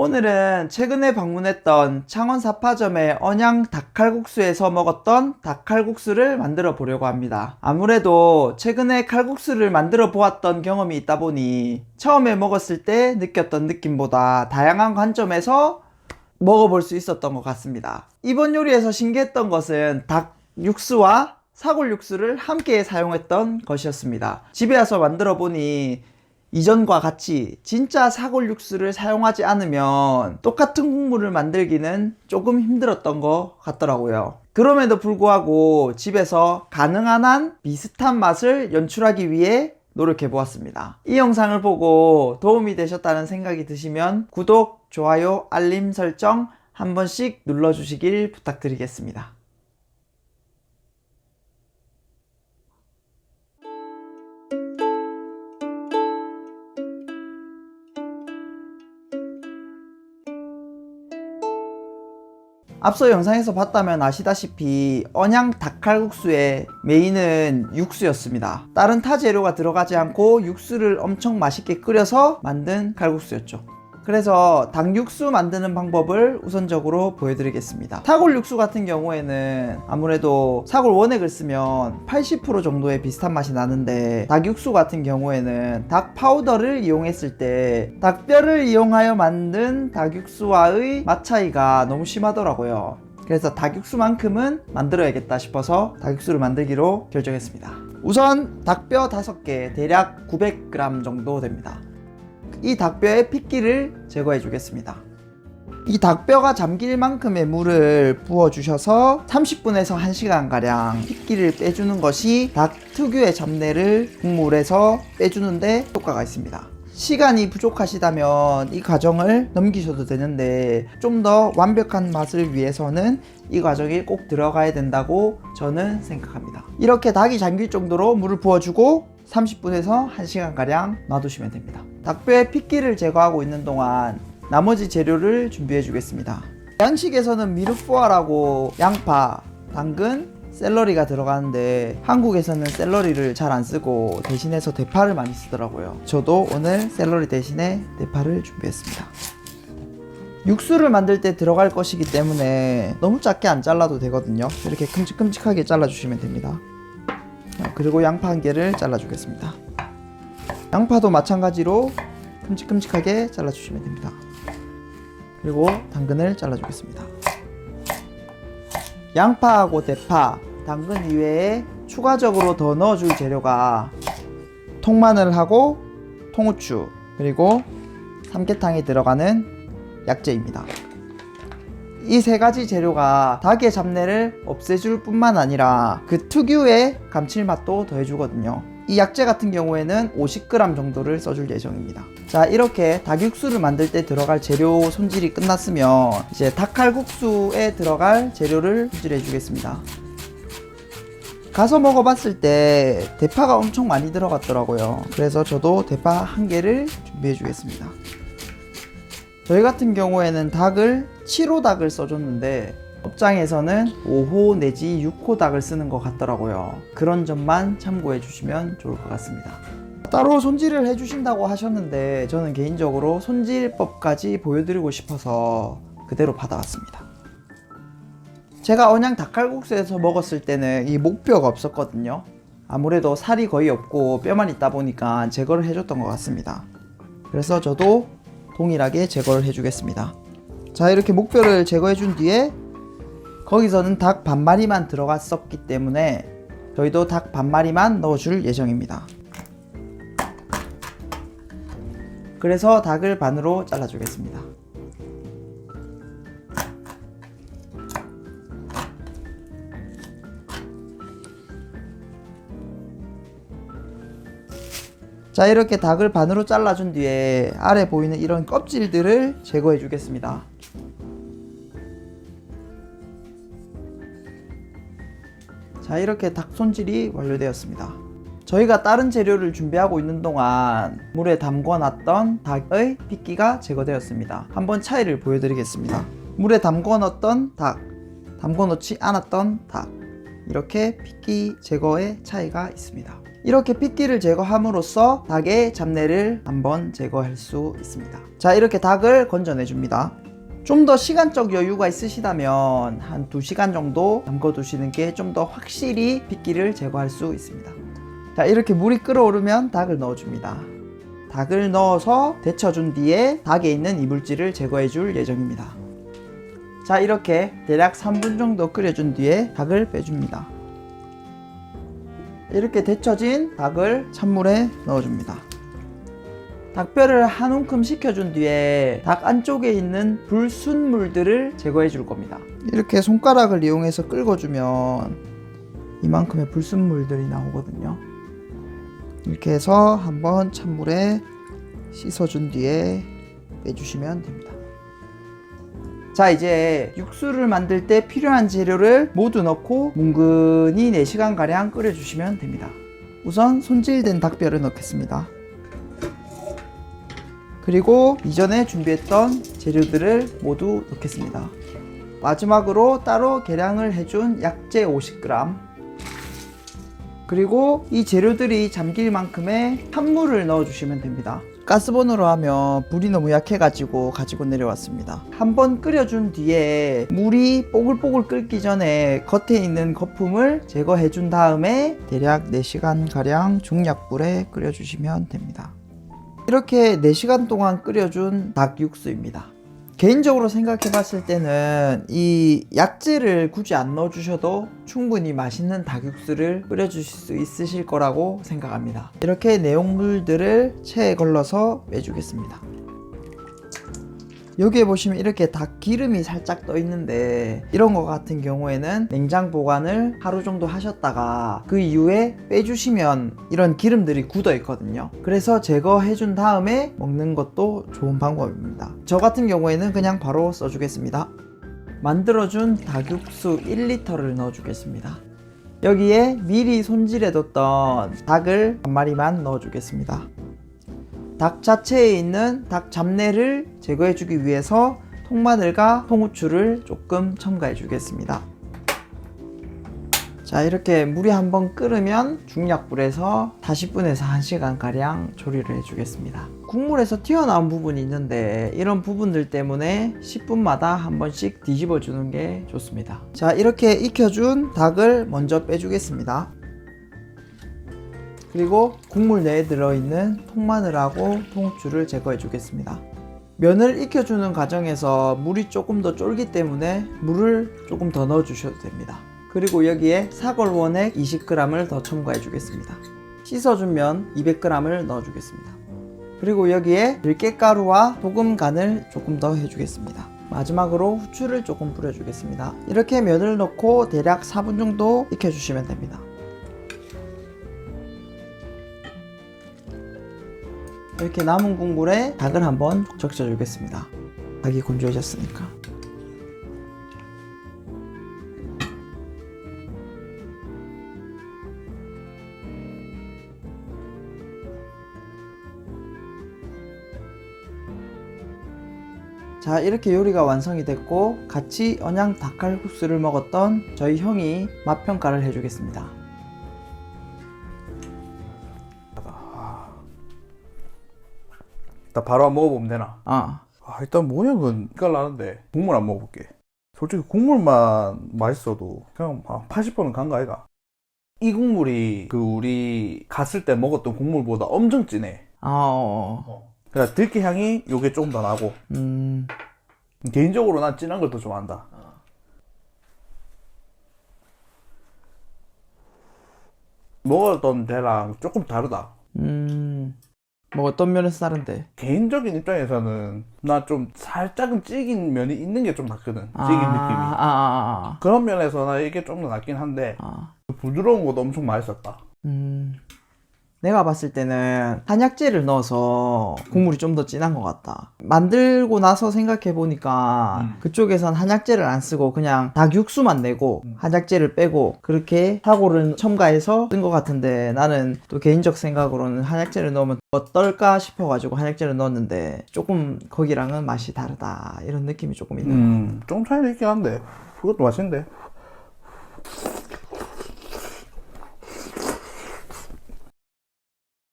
오늘은 최근에 방문했던 창원 사파점의 언양 닭칼국수에서 먹었던 닭칼국수를 만들어 보려고 합니다. 아무래도 최근에 칼국수를 만들어 보았던 경험이 있다 보니 처음에 먹었을 때 느꼈던 느낌보다 다양한 관점에서 먹어볼 수 있었던 것 같습니다. 이번 요리에서 신기했던 것은 닭 육수와 사골 육수를 함께 사용했던 것이었습니다. 집에 와서 만들어 보니 이전과 같이 진짜 사골 육수를 사용하지 않으면 똑같은 국물을 만들기는 조금 힘들었던 것 같더라고요. 그럼에도 불구하고 집에서 가능한 한 비슷한 맛을 연출하기 위해 노력해 보았습니다. 이 영상을 보고 도움이 되셨다는 생각이 드시면 구독, 좋아요, 알림 설정 한 번씩 눌러주시길 부탁드리겠습니다. 앞서 영상에서 봤다면 아시다시피 언양 닭칼국수의 메인은 육수였습니다. 다른 타 재료가 들어가지 않고 육수를 엄청 맛있게 끓여서 만든 칼국수였죠. 그래서 닭 육수 만드는 방법을 우선적으로 보여드리겠습니다. 사골 육수 같은 경우에는 아무래도 사골 원액을 쓰면 80% 정도의 비슷한 맛이 나는데 닭 육수 같은 경우에는 닭 파우더를 이용했을 때 닭뼈를 이용하여 만든 닭 육수와의 맛 차이가 너무 심하더라고요. 그래서 닭 육수만큼은 만들어야겠다 싶어서 닭 육수를 만들기로 결정했습니다. 우선 닭뼈 5개 대략 900g 정도 됩니다. 이 닭뼈의 핏기를 제거해 주겠습니다. 이 닭뼈가 잠길 만큼의 물을 부어 주셔서 30분에서 1시간 가량 핏기를 빼주는 것이 닭 특유의 잡내를 국물에서 빼주는데 효과가 있습니다. 시간이 부족하시다면 이 과정을 넘기셔도 되는데 좀 더 완벽한 맛을 위해서는 이 과정이 꼭 들어가야 된다고 저는 생각합니다. 이렇게 닭이 잠길 정도로 물을 부어주고 30분에서 1시간가량 놔두시면 됩니다. 닭뼈의 핏기를 제거하고 있는 동안 나머지 재료를 준비해 주겠습니다. 양식에서는 미륵보아라고 양파, 당근, 샐러리가 들어가는데 한국에서는 샐러리를 잘 안 쓰고 대신해서 대파를 많이 쓰더라고요. 저도 오늘 샐러리 대신에 대파를 준비했습니다. 육수를 만들 때 들어갈 것이기 때문에 너무 작게 안 잘라도 되거든요. 이렇게 큼직큼직하게 잘라주시면 됩니다. 그리고 양파 1개를 잘라주겠습니다. 양파도 마찬가지로 큼직큼직하게 잘라주시면 됩니다. 그리고 당근을 잘라주겠습니다. 양파하고 대파, 당근 이외에 추가적으로 더 넣어줄 재료가 통마늘하고 통후추 그리고 삼계탕에 들어가는 약재입니다. 이 3가지 재료가 닭의 잡내를 없애줄 뿐만 아니라 그 특유의 감칠맛도 더해주거든요. 이 약재 같은 경우에는 50g 정도를 써줄 예정입니다. 자, 이렇게 닭육수를 만들 때 들어갈 재료 손질이 끝났으면 이제 닭칼국수에 들어갈 재료를 손질해 주겠습니다. 가서 먹어봤을 때 대파가 엄청 많이 들어갔더라고요. 그래서 저도 대파 1개를 준비해 주겠습니다. 저희 같은 경우에는 닭을 7호 닭을 써줬는데 업장에서는 5호 내지 6호 닭을 쓰는 것 같더라고요. 그런 점만 참고해 주시면 좋을 것 같습니다. 따로 손질을 해주신다고 하셨는데 저는 개인적으로 손질법까지 보여드리고 싶어서 그대로 받아왔습니다. 제가 언양 닭칼국수에서 먹었을 때는 이 목뼈가 없었거든요. 아무래도 살이 거의 없고 뼈만 있다 보니까 제거를 해줬던 것 같습니다. 그래서 저도 동일하게 제거를 해주겠습니다. 자, 이렇게 목뼈를 제거해 준 뒤에 거기서는 닭 반마리만 들어갔었기 때문에 저희도 닭 반마리만 넣어줄 예정입니다. 그래서 닭을 반으로 잘라주겠습니다. 자, 이렇게 닭을 반으로 잘라준 뒤에 아래 보이는 이런 껍질들을 제거해 주겠습니다. 자, 이렇게 닭 손질이 완료되었습니다. 저희가 다른 재료를 준비하고 있는 동안 물에 담궈놨던 닭의 핏기가 제거되었습니다. 한번 차이를 보여드리겠습니다. 물에 담궈놓았던 닭, 담궈놓지 않았던 닭, 이렇게 핏기 제거의 차이가 있습니다. 이렇게 핏기를 제거함으로써 닭의 잡내를 한번 제거할 수 있습니다. 자, 이렇게 닭을 건져내 줍니다. 좀 더 시간적 여유가 있으시다면 한 2시간 정도 담궈 두시는 게 좀 더 확실히 핏기를 제거할 수 있습니다. 자, 이렇게 물이 끓어오르면 닭을 넣어줍니다. 닭을 넣어서 데쳐준 뒤에 닭에 있는 이물질을 제거해 줄 예정입니다. 자, 이렇게 대략 3분 정도 끓여준 뒤에 닭을 빼줍니다. 이렇게 데쳐진 닭을 찬물에 넣어줍니다. 닭뼈를 한 움큼 식혀준 뒤에 닭 안쪽에 있는 불순물들을 제거해 줄 겁니다. 이렇게 손가락을 이용해서 긁어주면 이만큼의 불순물들이 나오거든요. 이렇게 해서 한번 찬물에 씻어준 뒤에 빼주시면 됩니다. 자, 이제 육수를 만들 때 필요한 재료를 모두 넣고 뭉근히 4시간가량 끓여주시면 됩니다. 우선 손질된 닭뼈를 넣겠습니다. 그리고 이전에 준비했던 재료들을 모두 넣겠습니다. 마지막으로 따로 계량을 해준 약재 50g, 그리고 이 재료들이 잠길 만큼의 찬물을 넣어주시면 됩니다. 가스버너로 하면 불이 너무 약해가지고 가지고 내려왔습니다. 한번 끓여준 뒤에 물이 뽀글뽀글 끓기 전에 겉에 있는 거품을 제거해준 다음에 대략 4시간가량 중약불에 끓여주시면 됩니다. 이렇게 4시간 동안 끓여준 닭 육수입니다. 개인적으로 생각해 봤을 때는 이 약재를 굳이 안 넣어주셔도 충분히 맛있는 닭 육수를 끓여주실 수 있으실 거라고 생각합니다. 이렇게 내용물들을 체에 걸러서 빼주겠습니다. 여기에 보시면 이렇게 닭 기름이 살짝 떠 있는데, 이런 거 같은 경우에는 냉장 보관을 하루 정도 하셨다가 그 이후에 빼주시면 이런 기름들이 굳어 있거든요. 그래서 제거해 준 다음에 먹는 것도 좋은 방법입니다. 저 같은 경우에는 그냥 바로 써주겠습니다. 만들어준 닭육수 1리터를 넣어주겠습니다. 여기에 미리 손질해뒀던 닭을 한 마리만 넣어주겠습니다. 닭 자체에 있는 닭 잡내를 제거해주기 위해서 통마늘과 통후추를 조금 첨가해 주겠습니다. 자, 이렇게 물이 한번 끓으면 중약불에서 40분에서 1시간가량 조리를 해주겠습니다. 국물에서 튀어나온 부분이 있는데 이런 부분들 때문에 10분마다 한 번씩 뒤집어 주는 게 좋습니다. 자, 이렇게 익혀준 닭을 먼저 빼주겠습니다. 그리고 국물 내에 들어있는 통마늘하고 통후추를 제거해 주겠습니다. 면을 익혀주는 과정에서 물이 조금 더 쫄기 때문에 물을 조금 더 넣어 주셔도 됩니다. 그리고 여기에 사골원액 20g을 더 첨가해 주겠습니다. 씻어준 면 200g을 넣어 주겠습니다. 그리고 여기에 들깨가루와 소금 간을 조금 더 해주겠습니다. 마지막으로 후추를 조금 뿌려주겠습니다. 이렇게 면을 넣고 대략 4분 정도 익혀주시면 됩니다. 이렇게 남은 국물에 닭을 한번 적셔 주겠습니다. 닭이 건조해졌으니까. 자, 이렇게 요리가 완성이 됐고 같이 언양 닭칼국수를 먹었던 저희 형이 맛평가를 해주겠습니다. 나 바로 안 먹어보면 되나? 아, 일단 모양은 깔라는데 국물 안 먹어볼게. 솔직히 국물만 맛있어도 그냥 80번은 간 거 아이가? 이 국물이 그 우리 갔을 때 먹었던 국물보다 엄청 진해. 그러니까 들깨 향이 요게 조금 더 나고. 개인적으로 난 진한 걸 더 좋아한다. 먹었던 데랑 조금 다르다. 뭐 어떤 면에서 다른데? 개인적인 입장에서는 나 좀 살짝은 찌긴 면이 있는 게 좀 낫거든. 찌긴 느낌이. 그런 면에서 나 이게 좀 더 낫긴 한데 부드러운 것도 엄청 맛있었다. 내가 봤을 때는 한약재를 넣어서 국물이 좀 더 진한 것 같다. 만들고 나서 생각해 보니까 그쪽에선 한약재를 안 쓰고 그냥 닭 육수만 내고 한약재를 빼고 그렇게 사고를 첨가해서 쓴 것 같은데, 나는 또 개인적 생각으로는 한약재를 넣으면 어떨까 싶어가지고 한약재를 넣었는데 조금 거기랑은 맛이 다르다, 이런 느낌이 조금 있네요. 좀 차이는 있긴 한데 그것도 맛있는데.